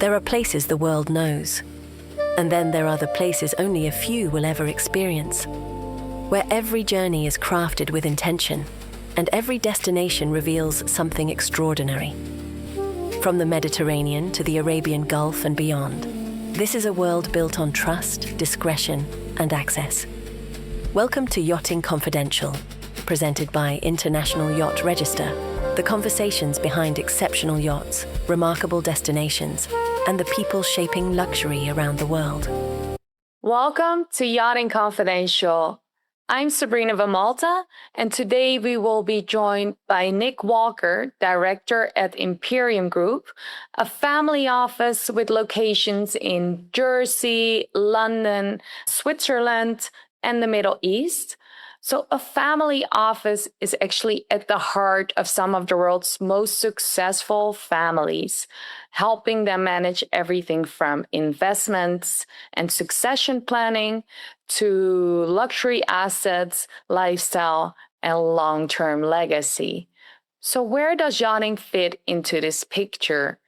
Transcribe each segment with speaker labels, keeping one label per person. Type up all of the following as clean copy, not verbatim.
Speaker 1: There are places the world knows. And then there are the places only a few will ever experience, where every journey is crafted with intention and every destination reveals something extraordinary. From the Mediterranean to the Arabian Gulf and beyond, this is a world built on trust, discretion, and access. Welcome to Yachting Confidential, presented by International Yacht Register, the conversations behind exceptional yachts, remarkable destinations, and the people shaping luxury around the world.
Speaker 2: Welcome to Yachting Confidential. I'm Sabrina van Maltha, and today we will be joined by Nick Walker, director at Imperium Group, a family office with locations in Jersey, London, Switzerland, and the Middle East. So a family office is actually at the heart of some of the world's most successful families, helping them manage everything from investments and succession planning to luxury assets, lifestyle, and long-term legacy. So where does yachting fit into this picture?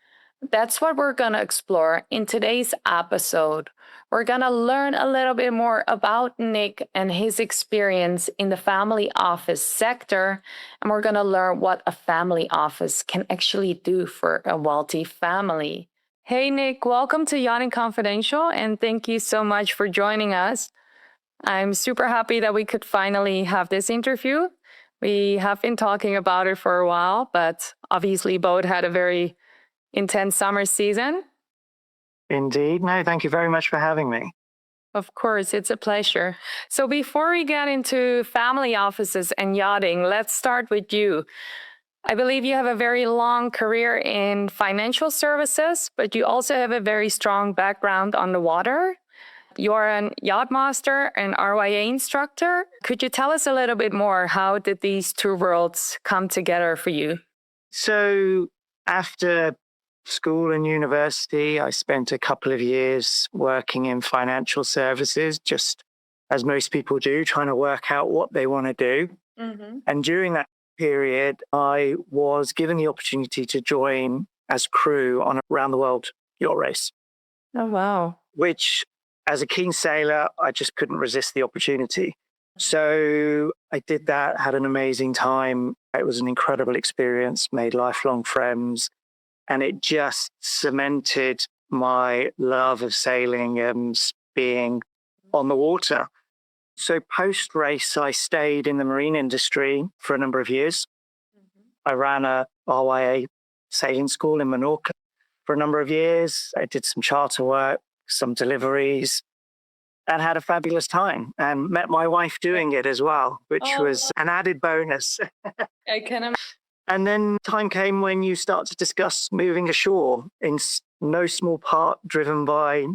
Speaker 2: That's what we're going to explore in today's episode. We're going to learn a little bit more about Nick and his experience in the family office sector, and we're going to learn what a family office can actually do for a wealthy family. Hey, Nick, welcome to Yachting Confidential, and thank you so much for joining us. I'm super happy that we could finally have this interview. We have been talking about it for a while, but obviously both had a very intense summer season.
Speaker 3: Indeed. No, thank you very much for having me.
Speaker 2: Of course, it's a pleasure. So before we get into family offices and yachting, let's start with you. I believe you have a very long career in financial services, but you also have a very strong background on the water. You're an yacht master and RYA instructor. Could you tell us a little bit more? How did these two worlds come together for you?
Speaker 3: So after school and university, I spent a couple of years working in financial services, just as most people do, trying to work out what they want to do. Mm-hmm. And during that period, I was given the opportunity to join as crew on a round-the-world yacht race.
Speaker 2: Oh, wow.
Speaker 3: Which, as a keen sailor, I just couldn't resist the opportunity. So I did that, had an amazing time. It was an incredible experience, made lifelong friends. And it just cemented my love of sailing and being on the water. So post-race, I stayed in the marine industry for a number of years. Mm-hmm. I ran a RYA sailing school in Menorca for a number of years. I did some charter work, some deliveries, and had a fabulous time and met my wife doing it as well, which was an added bonus.
Speaker 2: I can imagine.
Speaker 3: And then time came when you start to discuss moving ashore, in no small part driven by,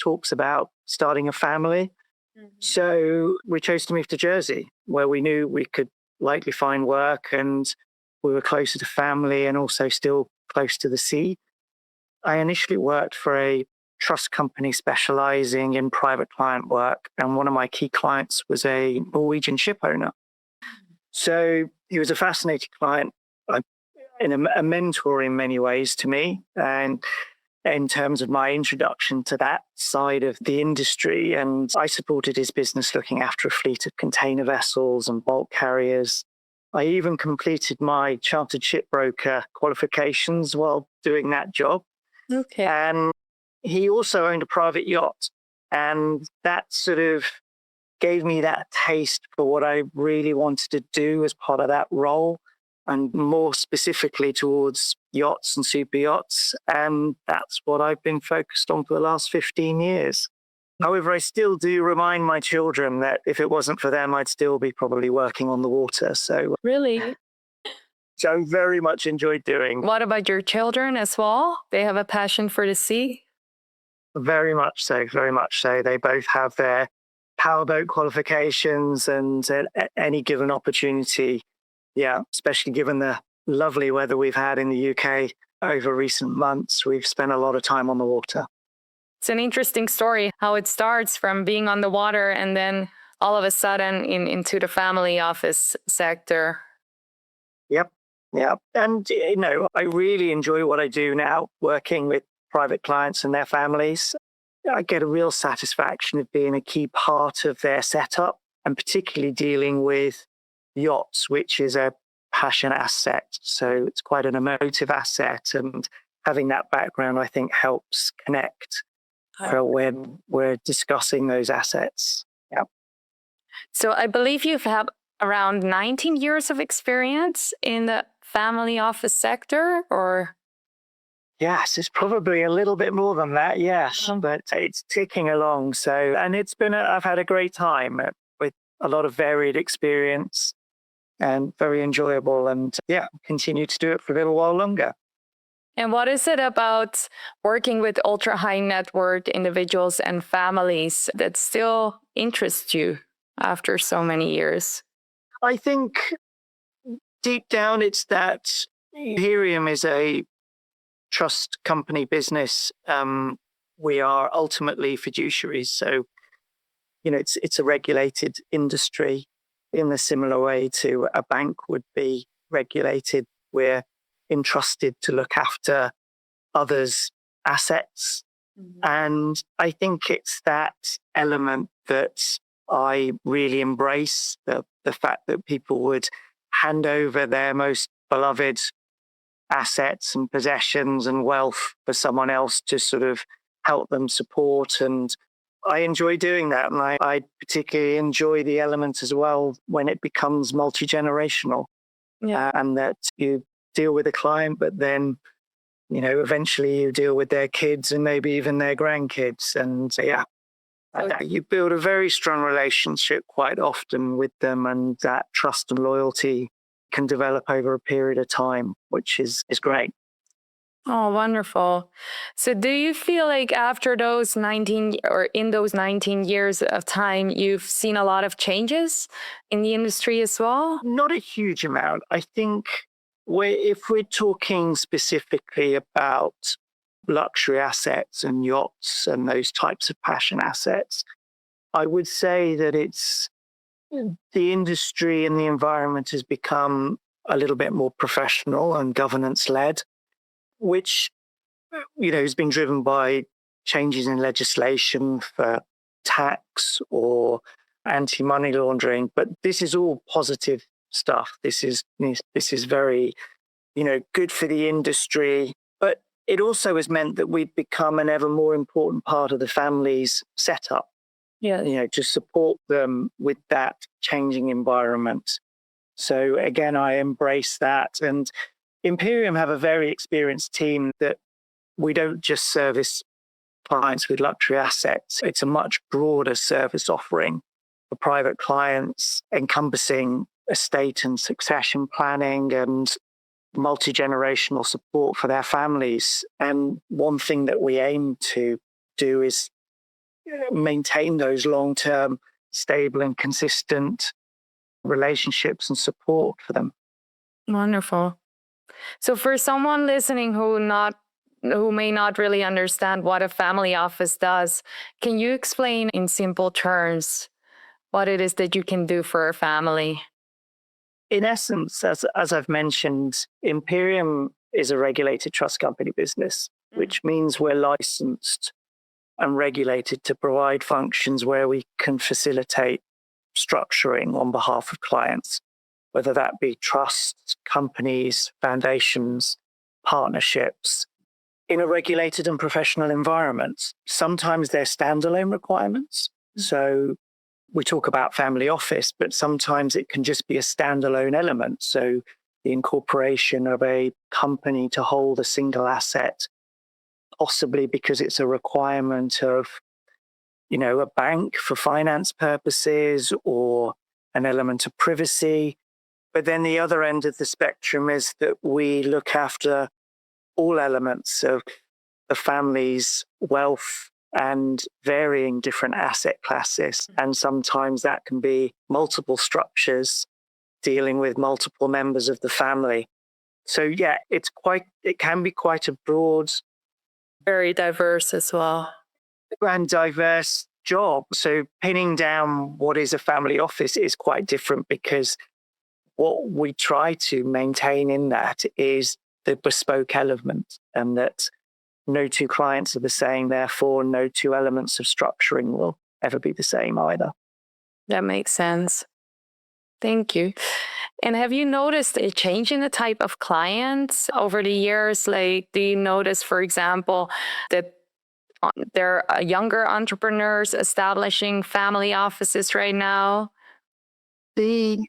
Speaker 3: talks about starting a family. Mm-hmm. So we chose to move to Jersey, where we knew we could likely find work and we were closer to family and also still close to the sea. I initially worked for a trust company specializing in private client work. And one of my key clients was a Norwegian ship owner. So he was a fascinating client, a mentor in many ways to me, and in terms of my introduction to that side of the industry. And I supported his business looking after a fleet of container vessels and bulk carriers. I even completed my chartered shipbroker qualifications while doing that job.
Speaker 2: Okay.
Speaker 3: And he also owned a private yacht, and that sort of gave me that taste for what I really wanted to do as part of that role, and more specifically towards yachts and super yachts. And that's what I've been focused on for the last 15 years. However, I still do remind my children that if it wasn't for them, I'd still be probably working on the water. So
Speaker 2: really?
Speaker 3: So I very much enjoyed doing.
Speaker 2: What about your children as well? They have a passion for the sea?
Speaker 3: Very much so, very much so. They both have their powerboat qualifications, and at any given opportunity, especially given the lovely weather we've had in the UK over recent months, we've spent a lot of time on the water.
Speaker 2: It's an interesting story, how it starts from being on the water and then all of a sudden into the family office sector.
Speaker 3: Yep. And, I really enjoy what I do now, working with private clients and their families. I get a real satisfaction of being a key part of their setup, and particularly dealing with yachts, which is a passion asset. So it's quite an emotive asset. And having that background, I think, helps connect when we're discussing those assets. Yeah.
Speaker 2: So I believe you've had around 19 years of experience in the family office sector, or?
Speaker 3: Yes, it's probably a little bit more than that, yes, but it's ticking along. So, and I've had a great time with a lot of varied experience and very enjoyable, and continue to do it for a little while longer.
Speaker 2: And what is it about working with ultra high net worth individuals and families that still interests you after so many years?
Speaker 3: I think deep down it's that Imperium is a trust company business. We are ultimately fiduciaries. So, it's a regulated industry in a similar way to a bank would be regulated. We're entrusted to look after others' assets. Mm-hmm. And I think it's that element that I really embrace, the fact that people would hand over their most beloved assets and possessions and wealth for someone else to sort of help them support. And I enjoy doing that. And I particularly enjoy the element as well when it becomes multi-generational. Yeah. And that you deal with a client, but then, eventually you deal with their kids and maybe even their grandkids. And you build a very strong relationship quite often with them, and that trust and loyalty can develop over a period of time, which is great.
Speaker 2: Oh, wonderful. So do you feel like after those 19 or in those 19 years of time, you've seen a lot of changes in the industry as well?
Speaker 3: Not a huge amount. I think if we're talking specifically about luxury assets and yachts and those types of passion assets, I would say that the industry and the environment has become a little bit more professional and governance-led, which, has been driven by changes in legislation for tax or anti-money laundering. But this is all positive stuff. This is very, good for the industry. But it also has meant that we've become an ever more important part of the family's setup. Yeah. To support them with that changing environment. So again, I embrace that. And Imperium have a very experienced team that we don't just service clients with luxury assets. It's a much broader service offering for private clients, encompassing estate and succession planning and multi-generational support for their families. And one thing that we aim to do is maintain those long-term, stable and consistent relationships and support for them.
Speaker 2: Wonderful. So for someone listening who may not really understand what a family office does, can you explain in simple terms what it is that you can do for a family?
Speaker 3: In essence, as I've mentioned, Imperium is a regulated trust company business, which means we're licensed and regulated to provide functions where we can facilitate structuring on behalf of clients, whether that be trusts, companies, foundations, partnerships, in a regulated and professional environment. Sometimes they're standalone requirements. So we talk about family office, but sometimes it can just be a standalone element. So the incorporation of a company to hold a single asset, possibly because it's a requirement of, a bank for finance purposes or an element of privacy. But then the other end of the spectrum is that we look after all elements of the family's wealth and varying different asset classes. And sometimes that can be multiple structures dealing with multiple members of the family. So it can be quite a broad,
Speaker 2: very diverse as well.
Speaker 3: And diverse job. So pinning down what is a family office is quite different, because what we try to maintain in that is the bespoke element, and that no two clients are the same. Therefore, no two elements of structuring will ever be the same either.
Speaker 2: That makes sense. Thank you. And have you noticed a change in the type of clients over the years? Like, do you notice, for example, that there are younger entrepreneurs establishing family offices right now?
Speaker 3: The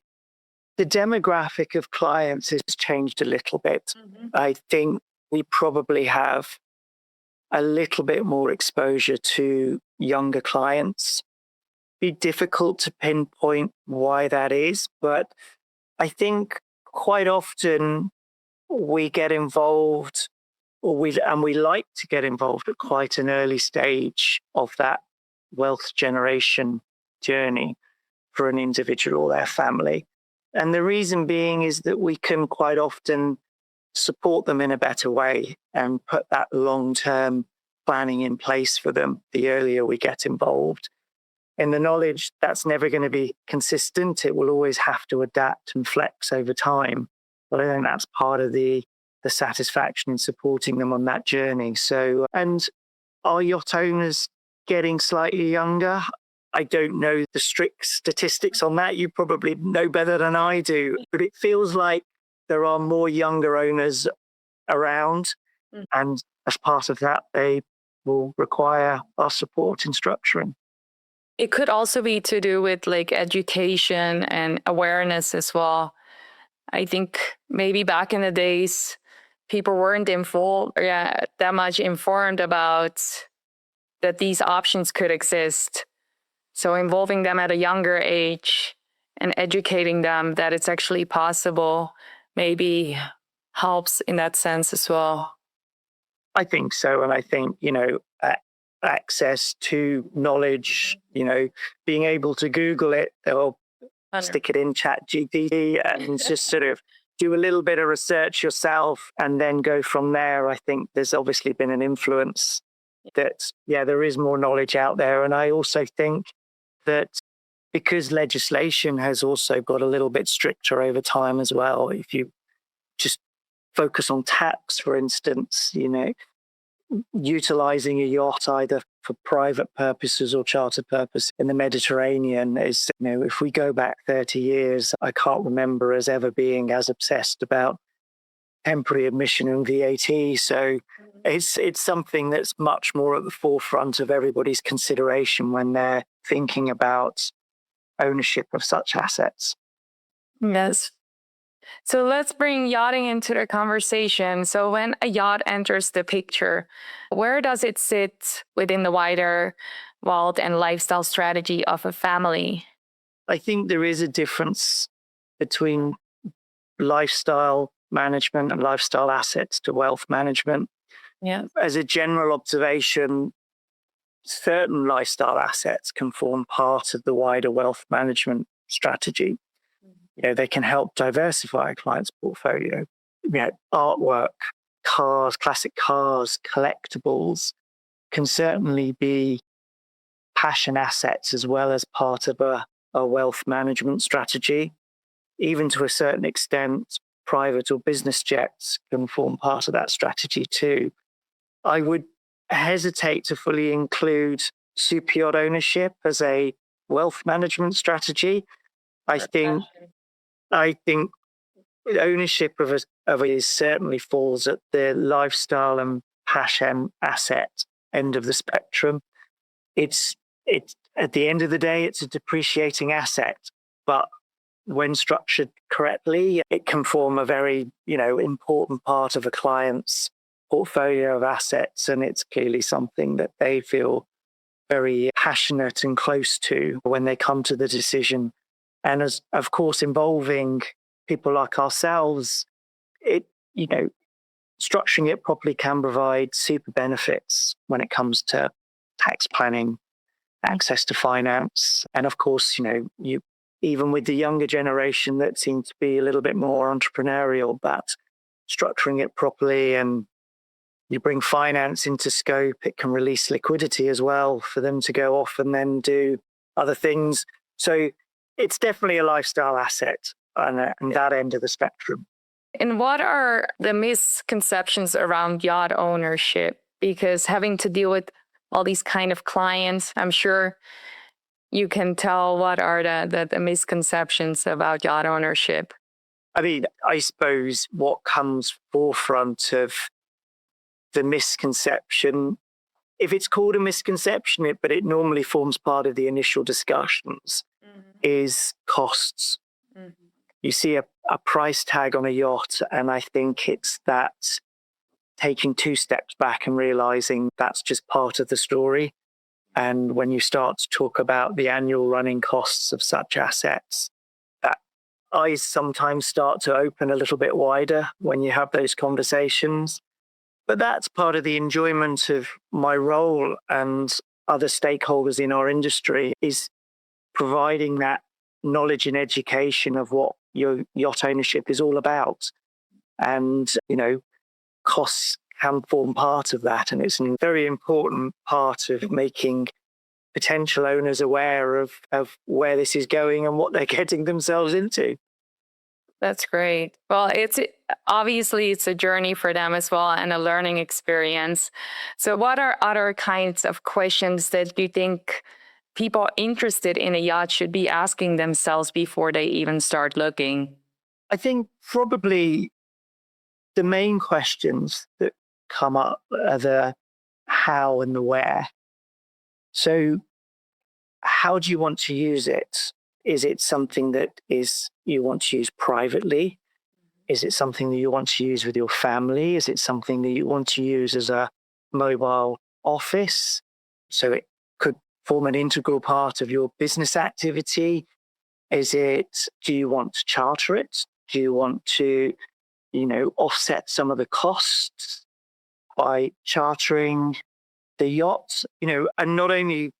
Speaker 3: demographic of clients has changed a little bit. I think we probably have a little bit more exposure to younger clients. Be difficult to pinpoint why that is, but I think quite often we get involved, we like to get involved at quite an early stage of that wealth generation journey for an individual or their family. And the reason being is that we can quite often support them in a better way and put that long-term planning in place for them the earlier we get involved. In the knowledge that's never going to be consistent, it will always have to adapt and flex over time. But I think that's part of the satisfaction in supporting them on that journey. So, and are yacht owners getting slightly younger? I don't know the strict statistics on that. You probably know better than I do. But it feels like there are more younger owners around. And as part of that, they will require our support in structuring.
Speaker 2: It could also be to do with like education and awareness as well. I think maybe back in the days, people weren't that much informed about that these options could exist. So involving them at a younger age and educating them that it's actually possible maybe helps in that sense as well.
Speaker 3: I think so. And I think, access to knowledge, being able to Google it or stick it in ChatGPT and just sort of do a little bit of research yourself and then go from there. I think there's obviously been an influence that, there is more knowledge out there. And I also think that because legislation has also got a little bit stricter over time as well, if you just focus on tax, for instance, utilizing a yacht either for private purposes or charter purpose in the Mediterranean is, if we go back 30 years, I can't remember us ever being as obsessed about temporary admission and VAT. So it's something that's much more at the forefront of everybody's consideration when they're thinking about ownership of such assets.
Speaker 2: Yes. So let's bring yachting into the conversation. So when a yacht enters the picture, where does it sit within the wider wealth and lifestyle strategy of a family?
Speaker 3: I think there is a difference between lifestyle management and lifestyle assets to wealth management.
Speaker 2: Yeah.
Speaker 3: As a general observation, certain lifestyle assets can form part of the wider wealth management strategy. They can help diversify a client's portfolio. Artwork, cars, classic cars, collectibles can certainly be passion assets as well as part of a wealth management strategy. Even to a certain extent, private or business jets can form part of that strategy too. I would hesitate to fully include superyacht ownership as a wealth management strategy. I think ownership of it certainly falls at the lifestyle and passion asset end of the spectrum. It's at the end of the day, it's a depreciating asset, but when structured correctly, it can form a very, important part of a client's portfolio of assets. And it's clearly something that they feel very passionate and close to when they come to the decision. And as, of course, involving people like ourselves, structuring it properly can provide super benefits when it comes to tax planning, access to finance. And of course, even with the younger generation that seem to be a little bit more entrepreneurial, but structuring it properly and you bring finance into scope, it can release liquidity as well for them to go off and then do other things. So it's definitely a lifestyle asset on that end of the spectrum.
Speaker 2: And what are the misconceptions around yacht ownership? because having to deal with all these kind of clients, I'm sure you can tell what are the misconceptions about yacht ownership.
Speaker 3: I mean, I suppose what comes forefront of the misconception, if it's called a misconception, but it normally forms part of the initial discussions, is costs. You see a price tag on a yacht, and I think it's that taking 2 steps back and realizing that's just part of the story. And when you start to talk about the annual running costs of such assets, that eyes sometimes start to open a little bit wider when you have those conversations. But that's part of the enjoyment of my role and other stakeholders in our industry, is providing that knowledge and education of what your yacht ownership is all about. And, costs can form part of that. And it's a very important part of making potential owners aware of where this is going and what they're getting themselves into.
Speaker 2: That's great. Well, it's a journey for them as well, and a learning experience. So what are other kinds of questions that you think people interested in a yacht should be asking themselves before they even start looking?
Speaker 3: I think probably the main questions that come up are the how and the where. So how do you want to use it? Is it something that you want to use privately? Is it something that you want to use with your family? Is it something that you want to use as a mobile office? So it could form an integral part of your business activity. Do you want to charter it? Do you want to, offset some of the costs by chartering the yacht? And not only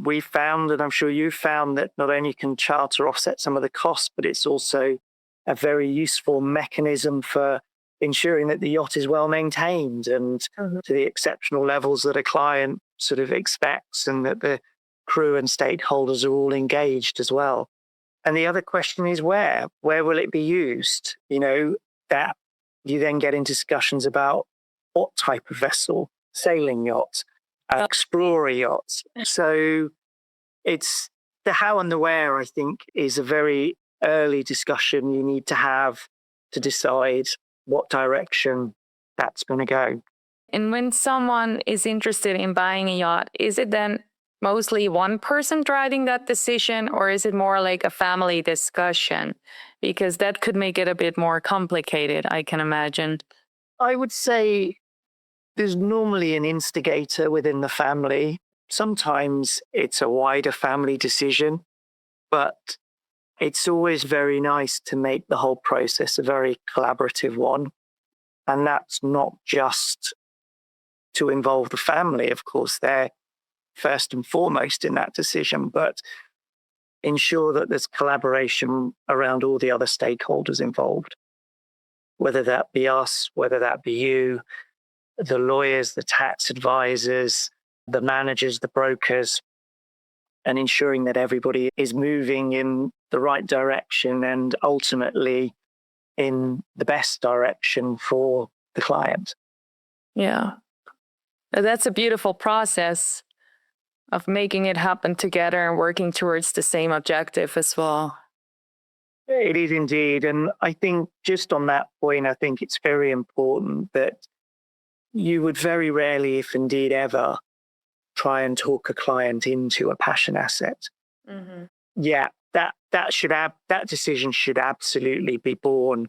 Speaker 3: we found, and I'm sure you've found, that not only can charter offset some of the costs, but it's also a very useful mechanism for ensuring that the yacht is well maintained and to the exceptional levels that a client sort of expects, and that the crew and stakeholders are all engaged as well. And the other question is where will it be used? That you then get into discussions about what type of vessel, sailing yacht, explorer yacht. So it's the how and the where, I think, is a very early discussion you need to have to decide what direction that's going to go.
Speaker 2: And when someone is interested in buying a yacht, is it then mostly one person driving that decision, or is it more like a family discussion? Because that could make it a bit more complicated, I can imagine.
Speaker 3: I would say there's normally an instigator within the family. Sometimes it's a wider family decision, but it's always very nice to make the whole process a very collaborative one. And that's not just to involve the family. Of course, they're first and foremost in that decision, but ensure that there's collaboration around all the other stakeholders involved, whether that be us, whether that be you, the lawyers, the tax advisors, the managers, the brokers, and ensuring that everybody is moving in the right direction and ultimately in the best direction for the client.
Speaker 2: Yeah. That's a beautiful process of making it happen together and working towards the same objective as well.
Speaker 3: It is indeed. And I think just on that point, I think it's very important that you would very rarely, if indeed ever, try and talk a client into a passion asset. Yeah, that decision should absolutely be borne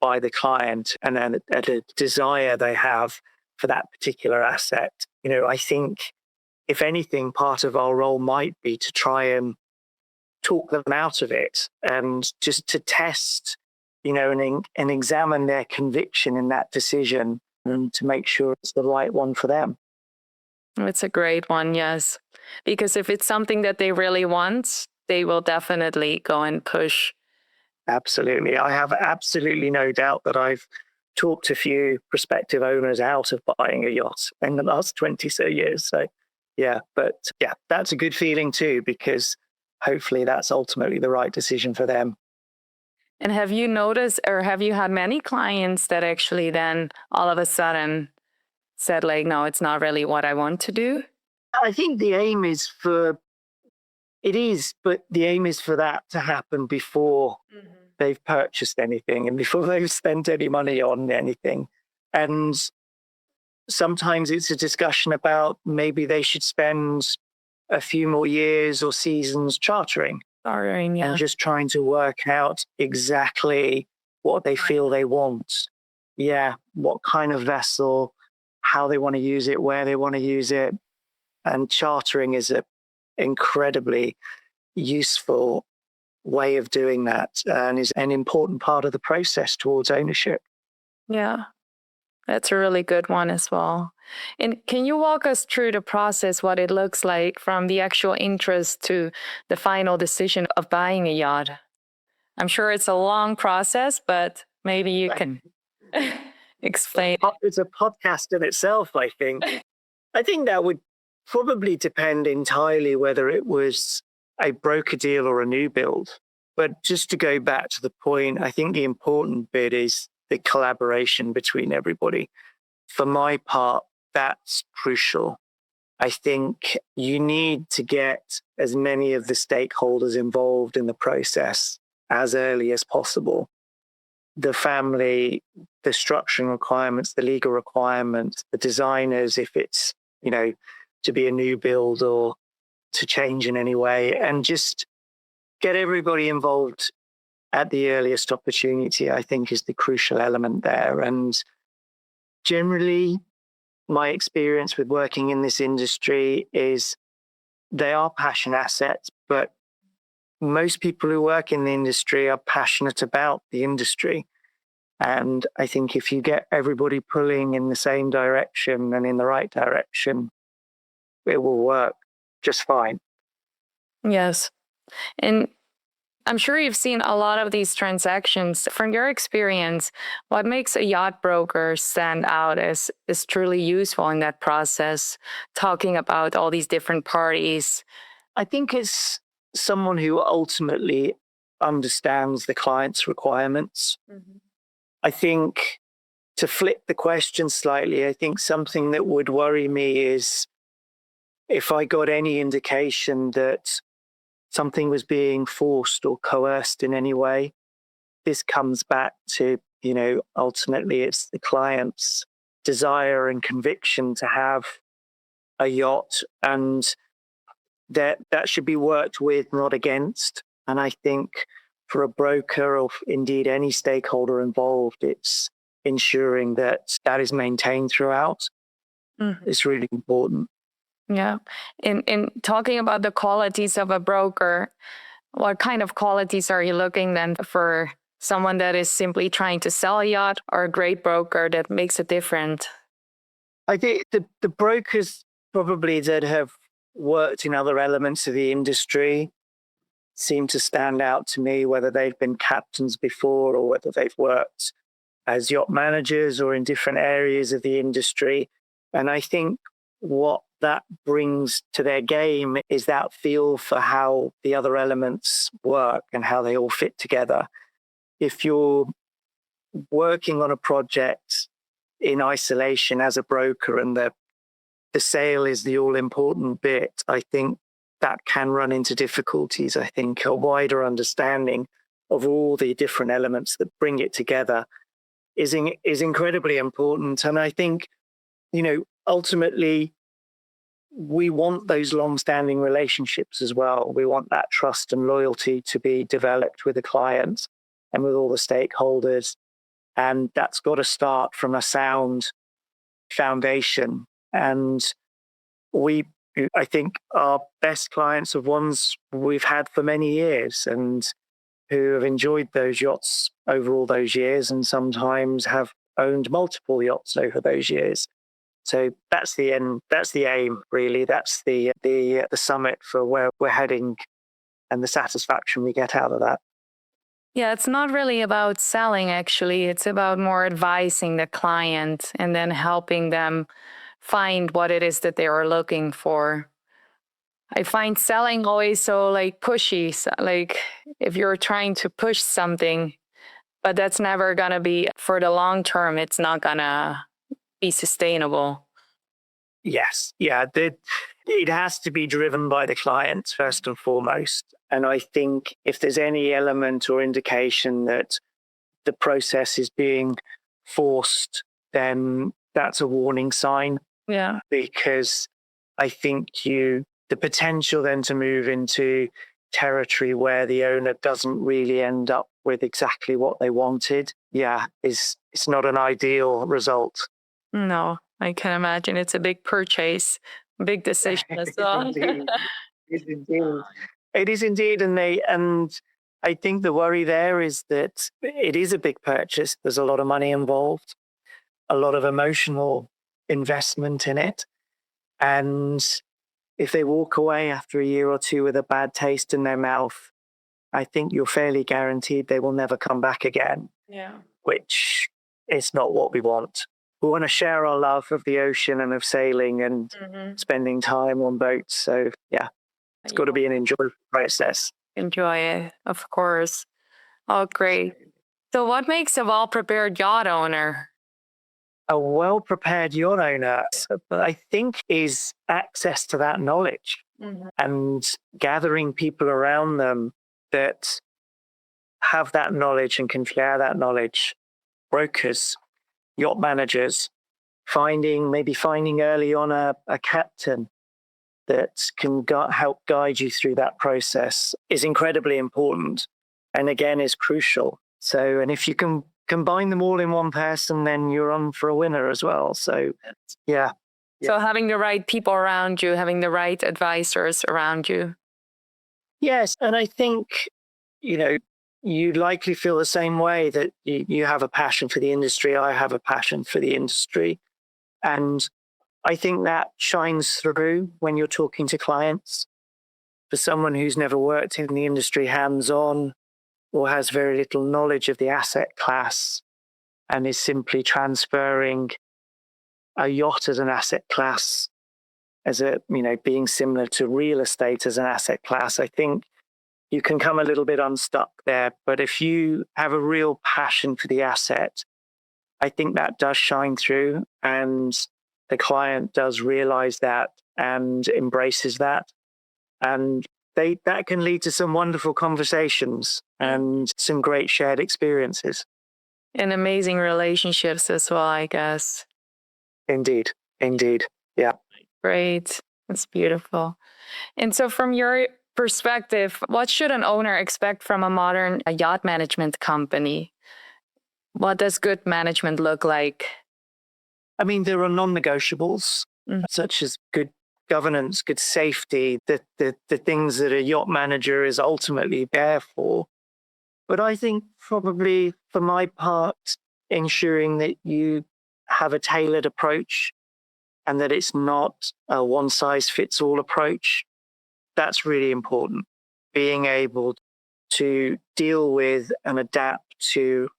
Speaker 3: by the client and then a desire they have for that particular asset. I think, if anything, part of our role might be to try and talk them out of it and just to test, and examine their conviction in that decision and to make sure it's the right one for them.
Speaker 2: It's a great one, yes. Because if it's something that they really want, they will definitely go and push.
Speaker 3: Absolutely. I have absolutely no doubt that I've talked a few prospective owners out of buying a yacht in the last 20 so years. So that's a good feeling too, because hopefully that's ultimately the right decision for them.
Speaker 2: And have you noticed, or have you had many clients that actually then all of a sudden said like, no, it's not really what I want to do?
Speaker 3: I think the aim is but the aim is for that to happen before they've purchased anything and before they've spent any money on anything. And sometimes it's a discussion about maybe they should spend a few more years or seasons chartering
Speaker 2: Yeah.
Speaker 3: and just trying to work out exactly what they feel they want. Yeah, what kind of vessel, how they want to use it, where they want to use it. And chartering is an incredibly useful way of doing that and is an important part of the process towards ownership.
Speaker 2: Yeah, that's a really good one as well. And can you walk us through the process, what it looks like from the actual interest to the final decision of buying a yacht? I'm sure it's a long process, but maybe you can explain.
Speaker 3: It's a podcast in itself, I think. I think that would probably depend entirely whether it was a broker deal or a new build. But just to go back to the point, I think the important bit is the collaboration between everybody. For my part, that's crucial. I think you need to get as many of the stakeholders involved in the process as early as possible. The family, the structuring requirements, the legal requirements, the designers, if it's, to be a new build or to change in any way, and just get everybody involved at the earliest opportunity, I think is the crucial element there. And generally, my experience with working in this industry is they are passion assets, but most people who work in the industry are passionate about the industry. And I think if you get everybody pulling in the same direction and in the right direction, it will work just fine.
Speaker 2: Yes. And I'm sure you've seen a lot of these transactions. From your experience, what makes a yacht broker stand out as truly useful in that process, talking about all these different parties?
Speaker 3: I think it's someone who ultimately understands the client's requirements. I think, to flip the question slightly, I think something that would worry me is if I got any indication that something was being forced or coerced in any way. This comes back to, ultimately it's the client's desire and conviction to have a yacht, and that should be worked with, not against. And I think for a broker or indeed any stakeholder involved, it's ensuring that is maintained throughout. It's really important.
Speaker 2: Yeah. In talking about the qualities of a broker, what kind of qualities are you looking then for someone that is simply trying to sell a yacht, or a great broker that makes it different?
Speaker 3: I think the brokers probably that have worked in other elements of the industry seem to stand out to me, whether they've been captains before or whether they've worked as yacht managers or in different areas of the industry. And I think what that brings to their game is that feel for how the other elements work and how they all fit together. If you're working on a project in isolation as a broker and the sale is the all-important bit, I think that can run into difficulties. I think a wider understanding of all the different elements that bring it together is incredibly important. And I think, ultimately, we want those long-standing relationships as well. We want that trust and loyalty to be developed with the clients and with all the stakeholders. And that's got to start from a sound foundation. And I think our best clients are ones we've had for many years and who have enjoyed those yachts over all those years and sometimes have owned multiple yachts over those years. So that's the end. That's the aim, really. That's the summit for where we're heading and the satisfaction we get out of that.
Speaker 2: Yeah, it's not really about selling, actually. It's about more advising the client and then helping them find what it is that they are looking for. I find selling always so pushy. So, if you're trying to push something, but that's never going to be, for the long term, it's not going to be sustainable.
Speaker 3: Yes. Yeah. It has to be driven by the client first and foremost. And I think if there's any element or indication that the process is being forced, then that's a warning sign.
Speaker 2: Yeah.
Speaker 3: Because I think the potential then to move into territory where the owner doesn't really end up with exactly what they wanted, it's not an ideal result.
Speaker 2: No, I can imagine. It's a big purchase, big decision as well.
Speaker 3: Indeed. It is indeed. It is indeed. And I think the worry there is that it is a big purchase. There's a lot of money involved, a lot of emotional investment in it. And if they walk away after a year or two with a bad taste in their mouth, I think you're fairly guaranteed they will never come back again.
Speaker 2: Yeah.
Speaker 3: Which is not what we want. We want to share our love of the ocean and of sailing and spending time on boats. So it's got to be an enjoyable process.
Speaker 2: Enjoy it, of course. Oh, great. So what makes a well-prepared yacht owner?
Speaker 3: A well-prepared yacht owner, I think, is access to that knowledge and gathering people around them that have that knowledge and can share that knowledge. Brokers, yacht managers, maybe finding early on a captain that can help guide you through that process is incredibly important, and again is crucial. So, and if you can combine them all in one person, then you're on for a winner as well. So, yeah.
Speaker 2: So having the right people around you, having the right advisors around you.
Speaker 3: Yes, and I think, you likely feel the same way, that you have a passion for the industry. I have a passion for the industry. And I think that shines through when you're talking to clients. For someone who's never worked in the industry hands-on or has very little knowledge of the asset class and is simply transferring a yacht as an asset class, being similar to real estate as an asset class, I think you can come a little bit unstuck there. But if you have a real passion for the asset, I think that does shine through, and the client does realize that and embraces that. And that can lead to some wonderful conversations and some great shared experiences.
Speaker 2: And amazing relationships as well, I guess.
Speaker 3: Indeed. Yeah.
Speaker 2: Great. That's beautiful. And so from your perspective, what should an owner expect from a modern yacht management company? What does good management look like?
Speaker 3: I mean, there are non-negotiables, such as good governance, good safety, the things that a yacht manager is ultimately there for. But I think probably for my part, ensuring that you have a tailored approach and that it's not a one-size-fits-all approach, that's really important. Being able to deal with and adapt to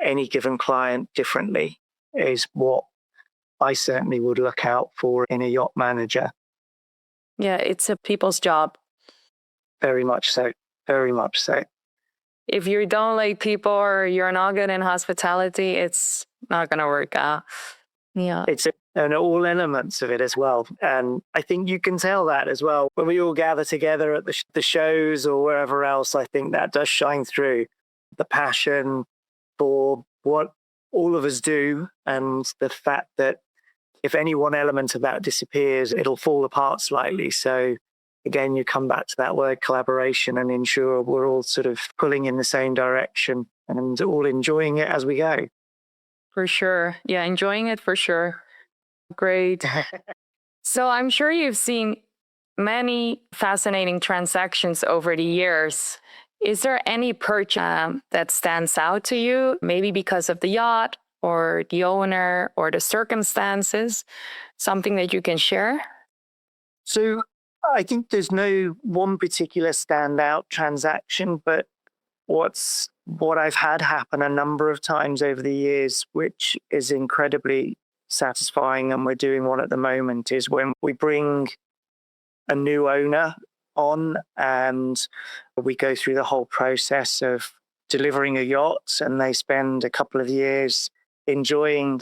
Speaker 3: any given client differently is what I certainly would look out for in a yacht manager.
Speaker 2: Yeah, it's a people's job.
Speaker 3: Very much so. Very much so.
Speaker 2: If you don't like people or you're not good in hospitality, it's not going to work out. Yeah.
Speaker 3: And all elements of it as well. And I think you can tell that as well. When we all gather together at the shows or wherever else, I think that does shine through. The passion for what all of us do, and the fact that if any one element of that disappears, it'll fall apart slightly. So again, you come back to that word collaboration and ensure we're all sort of pulling in the same direction and all enjoying it as we go.
Speaker 2: For sure. Yeah, enjoying it for sure. Great. So I'm sure you've seen many fascinating transactions over the years. Is there any purchase that stands out to you, maybe because of the yacht or the owner or the circumstances, something that you can share?
Speaker 3: So I think there's no one particular standout transaction, but what I've had happen a number of times over the years, which is incredibly satisfying, and we're doing one at the moment, is when we bring a new owner on and we go through the whole process of delivering a yacht, and they spend a couple of years enjoying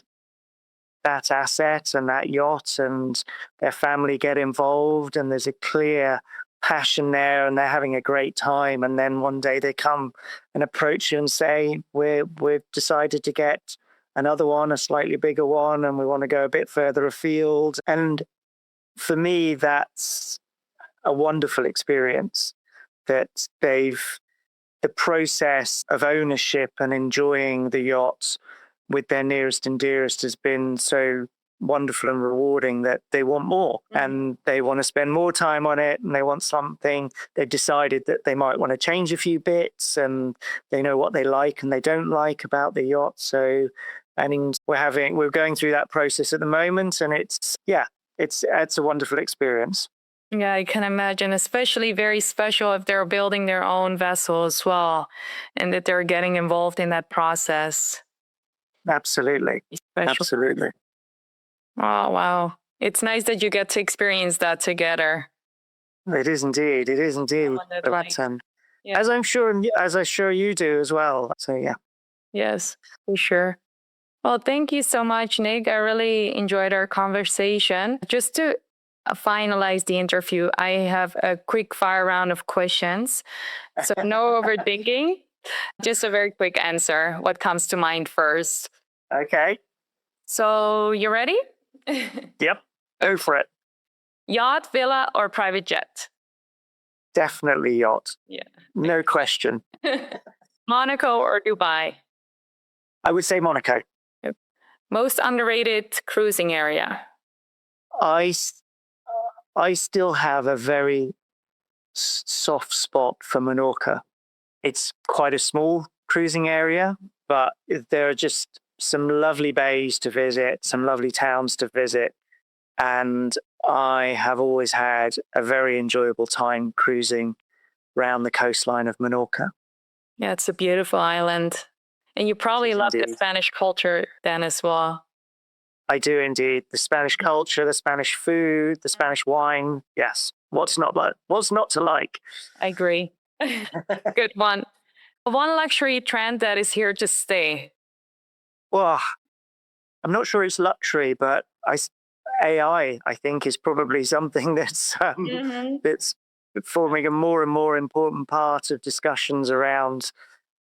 Speaker 3: that asset and that yacht, and their family get involved, and there's a clear passion there, and they're having a great time. And then one day they come and approach you and say, we've decided to get another one, a slightly bigger one, and we want to go a bit further afield. And for me, that's a wonderful experience, that the process of ownership and enjoying the yacht with their nearest and dearest has been so wonderful and rewarding that they want more, and they want to spend more time on it, and they want something. They've decided that they might want to change a few bits, and they know what they like and they don't like about the yacht. So, I mean, we're going through that process at the moment, and it's a wonderful experience.
Speaker 2: Yeah, I can imagine, especially very special if they're building their own vessel as well, and that they're getting involved in that process.
Speaker 3: Absolutely.
Speaker 2: Special.
Speaker 3: Absolutely.
Speaker 2: Oh, wow. It's nice that you get to experience that together.
Speaker 3: It is indeed. It is indeed. But,
Speaker 2: Yeah.
Speaker 3: as I'm sure you do as well. So, yeah.
Speaker 2: Yes, for sure. Well, thank you so much, Nick. I really enjoyed our conversation. Just to finalize the interview, I have a quick fire round of questions. So no overthinking, just a very quick answer. What comes to mind first?
Speaker 3: Okay.
Speaker 2: So you ready?
Speaker 3: Yep. Go for it.
Speaker 2: Yacht, villa, or private jet?
Speaker 3: Definitely yacht.
Speaker 2: Yeah.
Speaker 3: No question.
Speaker 2: Monaco or Dubai?
Speaker 3: I would say Monaco.
Speaker 2: Most underrated cruising area?
Speaker 3: I still have a very soft spot for Menorca. It's quite a small cruising area, but there are just some lovely bays to visit, some lovely towns to visit. And I have always had a very enjoyable time cruising around the coastline of Menorca.
Speaker 2: Yeah, it's a beautiful island. And you probably love the Spanish culture then as well.
Speaker 3: I do indeed. The Spanish culture, the Spanish food, the Spanish wine. Yes. What's not to like?
Speaker 2: I agree. Good one. One luxury trend that is here to stay.
Speaker 3: Well, I'm not sure it's luxury, but AI, I think, is probably something that's forming a more and more important part of discussions around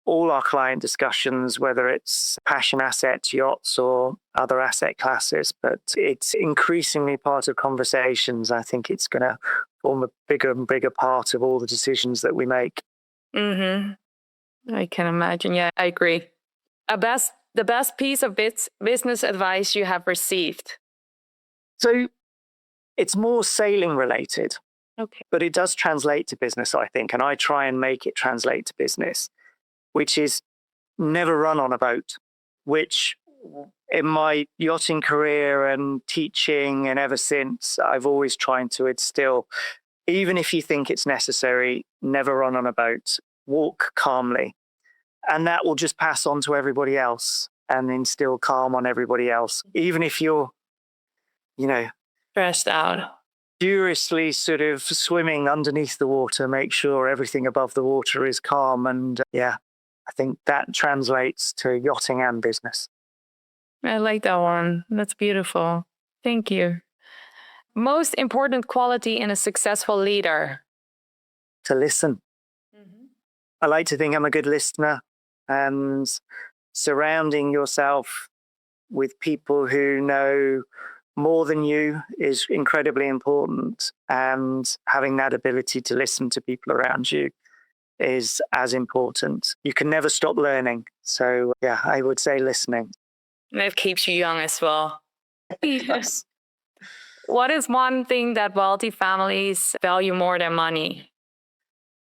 Speaker 3: all our client discussions, whether it's passion assets, yachts, or other asset classes. But it's increasingly part of conversations. I think it's going to form a bigger and bigger part of all the decisions that we make.
Speaker 2: I can imagine. Yeah, I agree. The best piece of business advice you have received?
Speaker 3: So it's more sailing related.
Speaker 2: Okay.
Speaker 3: But it does translate to business, I think. And I try and make it translate to business, which is never run on a boat, which in my yachting career and teaching and ever since, I've always tried to instill, even if you think it's necessary, never run on a boat, walk calmly. And that will just pass on to everybody else and instill calm on everybody else. Even if you're,
Speaker 2: stressed out,
Speaker 3: furiously sort of swimming underneath the water, make sure everything above the water is calm. And I think that translates to yachting and business.
Speaker 2: I like that one. That's beautiful. Thank you. Most important quality in a successful leader?
Speaker 3: To listen. I like to think I'm a good listener, and surrounding yourself with people who know more than you is incredibly important, and having that ability to listen to people around you is as important. You can never stop learning. So I would say listening.
Speaker 2: And it keeps you young as well.
Speaker 3: Yes.
Speaker 2: What is one thing that wealthy families value more than money?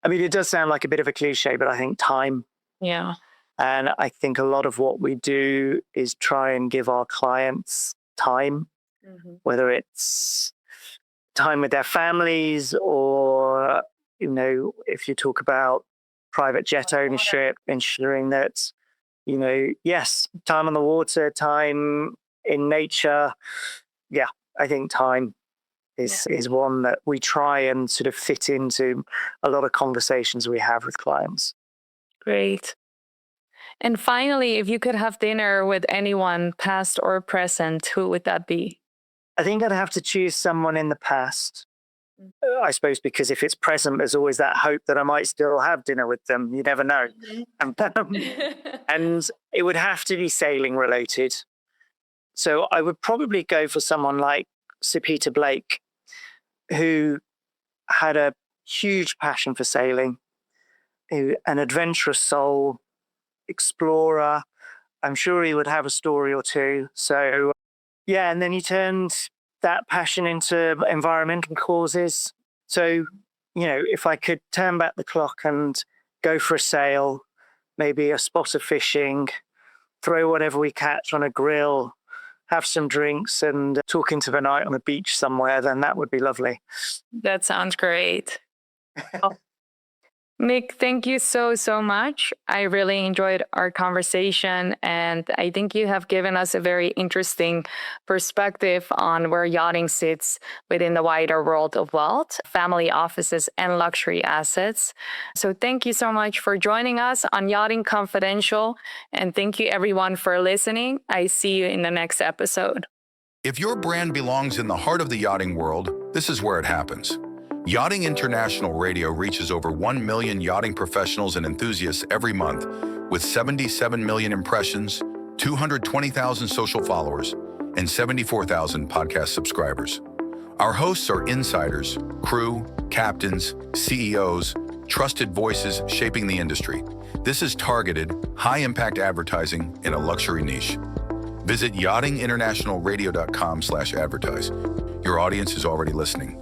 Speaker 3: I mean, it does sound like a bit of a cliche, but I think time.
Speaker 2: Yeah.
Speaker 3: And I think a lot of what we do is try and give our clients time, whether it's time with their families or, if you talk about private jet ownership, ensuring that, yes, time on the water, time in nature. Yeah, I think time is one that we try and sort of fit into a lot of conversations we have with clients.
Speaker 2: Great. And finally, if you could have dinner with anyone, past or present, who would that be?
Speaker 3: I think I'd have to choose someone in the past. I suppose because if it's present, there's always that hope that I might still have dinner with them. You never know. And it would have to be sailing related. So I would probably go for someone like Sir Peter Blake, who had a huge passion for sailing, an adventurous soul, explorer. I'm sure he would have a story or two. So, yeah, and then he turned that passion into environmental causes. So, if I could turn back the clock and go for a sail, maybe a spot of fishing, throw whatever we catch on a grill, have some drinks and talk into the night on a beach somewhere, then that would be lovely.
Speaker 2: That sounds great. Nick, thank you so much. I really enjoyed our conversation, and I think you have given us a very interesting perspective on where yachting sits within the wider world of wealth, family offices, and luxury assets. So thank you so much for joining us on Yachting Confidential, and thank you everyone for listening. I see you in the next episode.
Speaker 4: If your brand belongs in the heart of the yachting world, this is where it happens. Yachting International Radio reaches over 1 million yachting professionals and enthusiasts every month, with 77 million impressions, 220,000 social followers, and 74,000 podcast subscribers. Our hosts are insiders, crew, captains, CEOs, trusted voices shaping the industry. This is targeted, high-impact advertising in a luxury niche. Visit yachtinginternationalradio.com/advertise. Your audience is already listening.